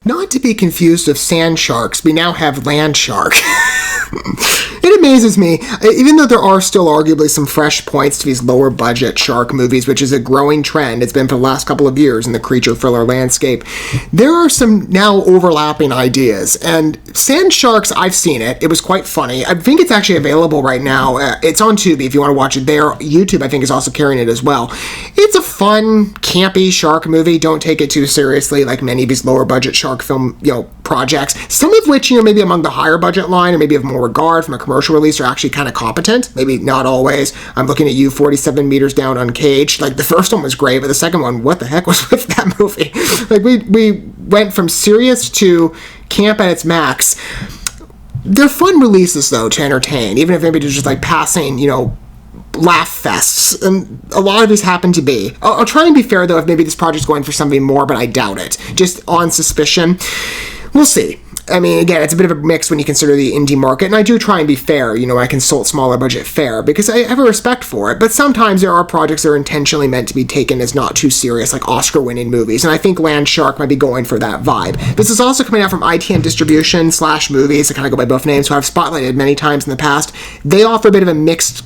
Not to be confused with sand sharks, we now have land shark. It amazes me, even though there are still arguably some fresh points to these lower budget shark movies, which is a growing trend, it's been for the last couple of years in the creature thriller landscape, there are some now overlapping ideas. And Sand Sharks, I've seen it. It was quite funny. I think it's actually available right now. It's on Tubi if you want to watch it there. YouTube, I think, is also carrying it as well. It's a fun, campy shark movie. Don't take it too seriously like many of these lower budget shark film, projects. Some of which, maybe among the higher budget line or maybe of more regard from a commercial release are actually kind of competent. Maybe not always. I'm looking at you, 47 Meters Down Uncaged. Like, the first one was great, but the second one, what the heck was with that movie? Like, we went from serious to camp at its max. They're fun releases, though, to entertain, even if maybe they're just like passing, laugh fests, and a lot of these happen to be. I'll try and be fair, though, if maybe this project's going for something more, but I doubt it. Just on suspicion. We'll see. I mean, again, it's a bit of a mix when you consider the indie market, and I do try and be fair, I consult smaller budget fare, because I have a respect for it, but sometimes there are projects that are intentionally meant to be taken as not too serious, like Oscar-winning movies, and I think Land Shark might be going for that vibe. This is also coming out from ITM Distribution / Movies, I kind of go by both names, who I've spotlighted many times in the past. They offer a bit of a mixed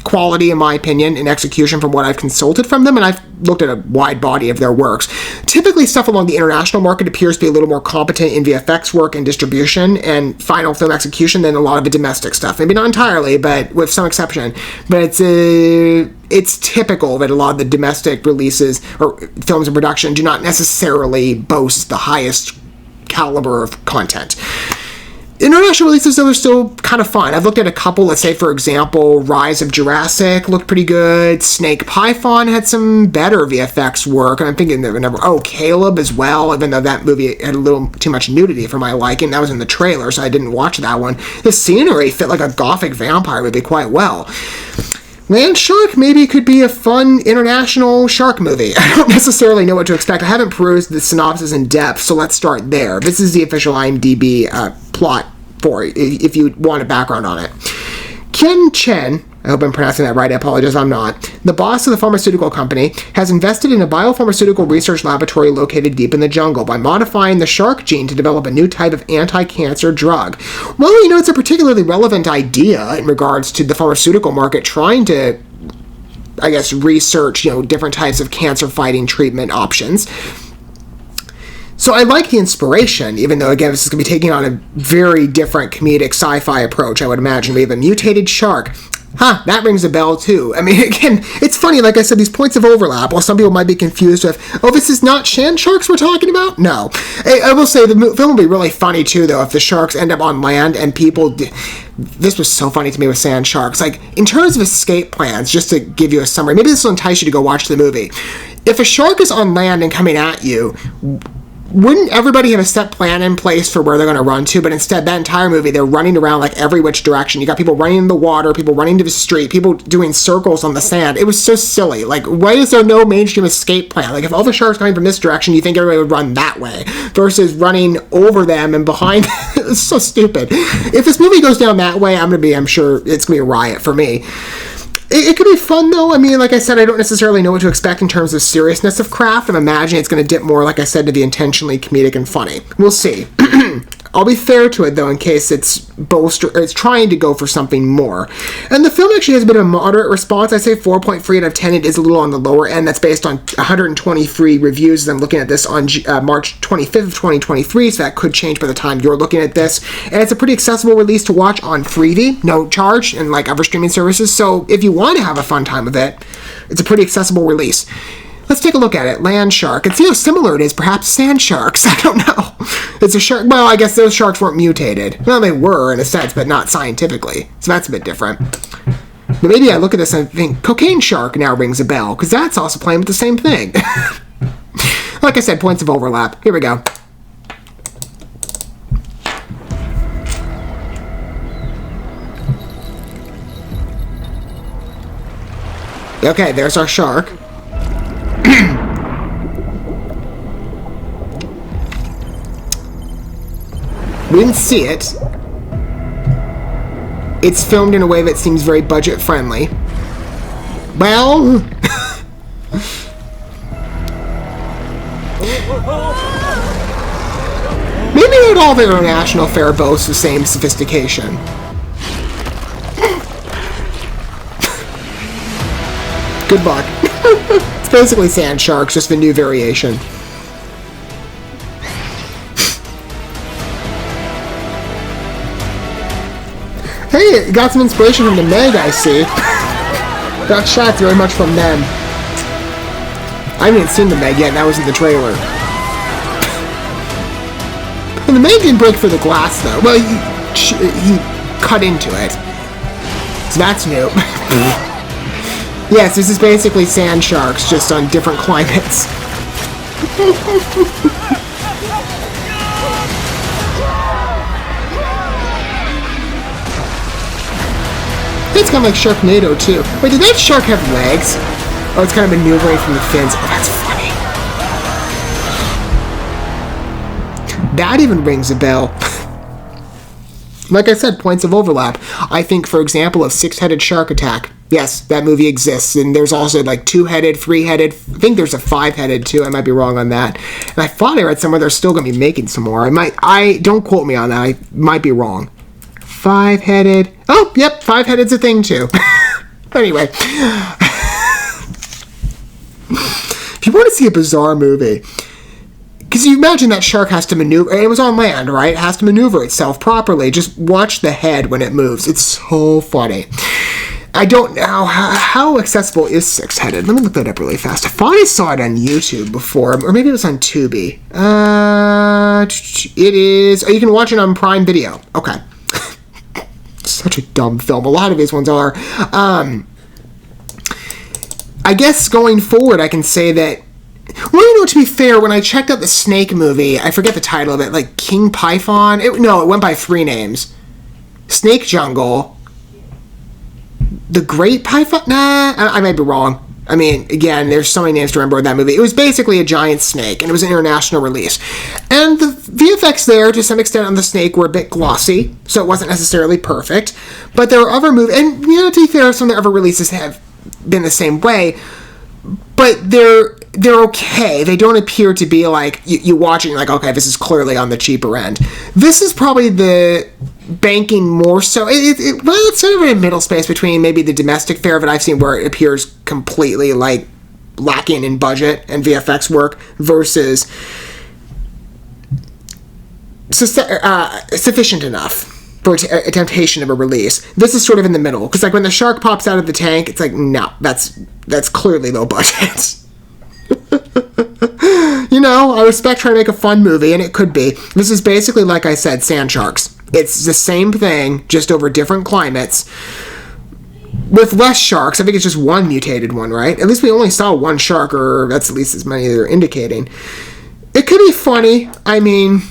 quality, in my opinion, in execution from what I've consulted from them, and I've looked at a wide body of their works. Typically, stuff along the international market appears to be a little more competent in VFX work and distribution and final film execution than a lot of the domestic stuff. Maybe not entirely, but with some exception. But it's typical that a lot of the domestic releases or films in production do not necessarily boast the highest caliber of content. International releases, though, are still kind of fun. I've looked at a couple. Let's say, for example, Rise of Jurassic looked pretty good. Snake Python had some better VFX work. And I'm thinking Caleb as well, even though that movie had a little too much nudity for my liking. That was in the trailer, so I didn't watch that one. The scenery fit like a gothic vampire movie quite well. Land Shark maybe could be a fun international shark movie. I don't necessarily know what to expect. I haven't perused the synopsis in depth, so let's start there. This is the official IMDb plot for it, if you want a background on it. Qian Cheng, I hope I'm pronouncing that right, I apologize, I'm not, the boss of the pharmaceutical company, has invested in a bio-pharmaceutical research laboratory located deep in the jungle by modifying the shark gene to develop a new type of anti-cancer drug. Well, it's a particularly relevant idea in regards to the pharmaceutical market trying to, research, different types of cancer-fighting treatment options. So I like the inspiration, even though, again, this is going to be taking on a very different comedic sci-fi approach, I would imagine. We have a mutated shark. That rings a bell, too. I mean, again, it's funny, like I said, these points of overlap, while some people might be confused with, this is not sand sharks we're talking about? No. I will say, the film will be really funny, too, though, if the sharks end up on land and people... This was so funny to me with sand sharks. Like, in terms of escape plans, just to give you a summary, maybe this will entice you to go watch the movie. If a shark is on land and coming at you... Wouldn't everybody have a set plan in place for where they're going to run to? But instead, that entire movie, they're running around like every which direction. You got people running in the water, people running to the street, people doing circles on the sand. It was so silly. Like, why is there no mainstream escape plan? Like, if all the sharks coming from this direction, you think everybody would run that way versus running over them and behind them. It's so stupid. If this movie goes down that way, I'm sure it's going to be a riot for me. It could be fun, though. I mean, like I said, I don't necessarily know what to expect in terms of seriousness of craft. I'm imagining it's going to dip more, like I said, to the intentionally comedic and funny. We'll see. I'll be fair to it, though, in case it's trying to go for something more. And the film actually has a bit of a moderate response. I say 4.3 out of 10. It is a little on the lower end. That's based on 123 reviews. I'm looking at this on March 25th of 2023, so that could change by the time you're looking at this. And it's a pretty accessible release to watch on Freevee, no charge, and like other streaming services. So if you want to have a fun time with it, it's a pretty accessible release. Let's take a look at it. Land shark. And see how similar it is, perhaps sand sharks. I don't know. It's a shark. Well, I guess those sharks weren't mutated. Well, they were in a sense, but not scientifically. So that's a bit different. But maybe I look at this and think cocaine shark now rings a bell, because that's also playing with the same thing. Like I said, points of overlap. Here we go. Okay, there's our shark. We didn't see it. It's filmed in a way that seems very budget-friendly. Well... Maybe not all the international fare boasts the same sophistication. Good luck. It's basically sand sharks, just a new variation. Hey, got some inspiration from the Meg, I see. Got shots very much from them. I haven't even seen the Meg yet, and that was in the trailer. And the Meg didn't break for the glass, though. Well, he cut into it. So that's new. Yes, this is basically sand sharks, just on different climates. It's kind of like Sharknado, too. Wait, did that shark have legs? Oh, it's kind of maneuvering from the fins. Oh, that's funny. That even rings a bell. Like I said, points of overlap. I think, for example, of Six-Headed Shark Attack. Yes, that movie exists, and there's also like two-headed, three-headed. I think there's a five-headed too. I might be wrong on that. And I thought I read somewhere they're still going to be making some more. I don't quote me on that. I might be wrong. Five-headed. Oh, yep, five-headed's a thing too. Anyway, if you want to see a bizarre movie, because you imagine that shark has to maneuver, and it was on land, right? It has to maneuver itself properly. Just watch the head when it moves. It's so funny. I don't know how accessible is Six-Headed. Let me look that up really fast. I thought I saw it on YouTube before, or maybe it was on Tubi. It is. Oh, you can watch it on Prime Video. Okay. Such a dumb film. A lot of these ones are. I guess going forward, I can say that. Well, you know, to be fair, when I checked out the Snake movie, I forget the title of it, like King Python. It went by 3 names: Snake Jungle, The Great Python. Nah, I might be wrong. I mean, again, there's so many names to remember in that movie. It was basically a giant snake, and it was an international release. And the VFX there, to some extent, on the snake were a bit glossy, so it wasn't necessarily perfect. But there are other movies, and, you know, to be fair, some of the other releases have been the same way, but they're okay. They don't appear to be like, you watching, like, okay, this is clearly on the cheaper end. This is probably the banking more so. Well, it's sort of in a middle space between maybe the domestic fare that I've seen where it appears completely like lacking in budget and VFX work versus sufficient enough for a temptation of a release. This is sort of in the middle, because like when the shark pops out of the tank, it's like, no, that's clearly low budget. You know, I respect trying to make a fun movie, and it could be. This is basically, like I said, sand sharks. It's the same thing, just over different climates. With less sharks. I think it's just one mutated one, right? At least we only saw one shark, or that's at least as many they're indicating. It could be funny. I mean,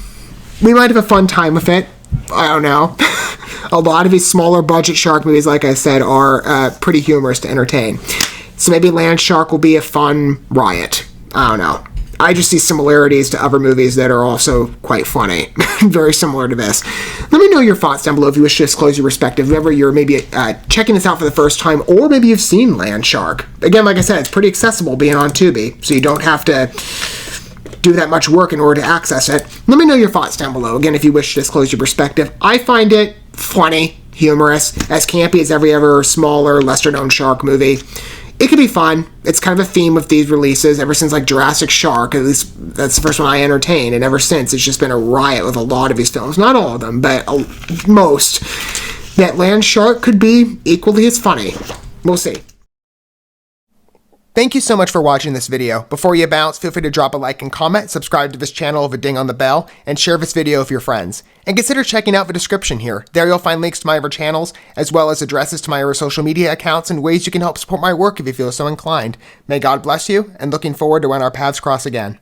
we might have a fun time with it. I don't know. A lot of these smaller budget shark movies, like I said, are pretty humorous to entertain. So maybe Land Shark will be a fun riot. I don't know. I just see similarities to other movies that are also quite funny. Very similar to this. Let me know your thoughts down below if you wish to disclose your respective. Whether you're maybe checking this out for the first time, or maybe you've seen Land Shark. Again, like I said, it's pretty accessible being on Tubi, so you don't have to do that much work in order to access it. Let me know your thoughts down below. Again, if you wish to disclose your perspective. I find it funny, humorous, as campy as every other smaller, lesser-known shark movie. It could be fun. It's kind of a theme of these releases ever since like Jurassic Shark. At least that's the first one I entertained, and ever since it's just been a riot with a lot of these films. Not all of them, but most. That Land Shark could be equally as funny. We'll see. Thank you so much for watching this video. Before you bounce, feel free to drop a like and comment, subscribe to this channel with a ding on the bell, and share this video with your friends. And consider checking out the description here. There you'll find links to my other channels, as well as addresses to my other social media accounts and ways you can help support my work if you feel so inclined. May God bless you, and looking forward to when our paths cross again.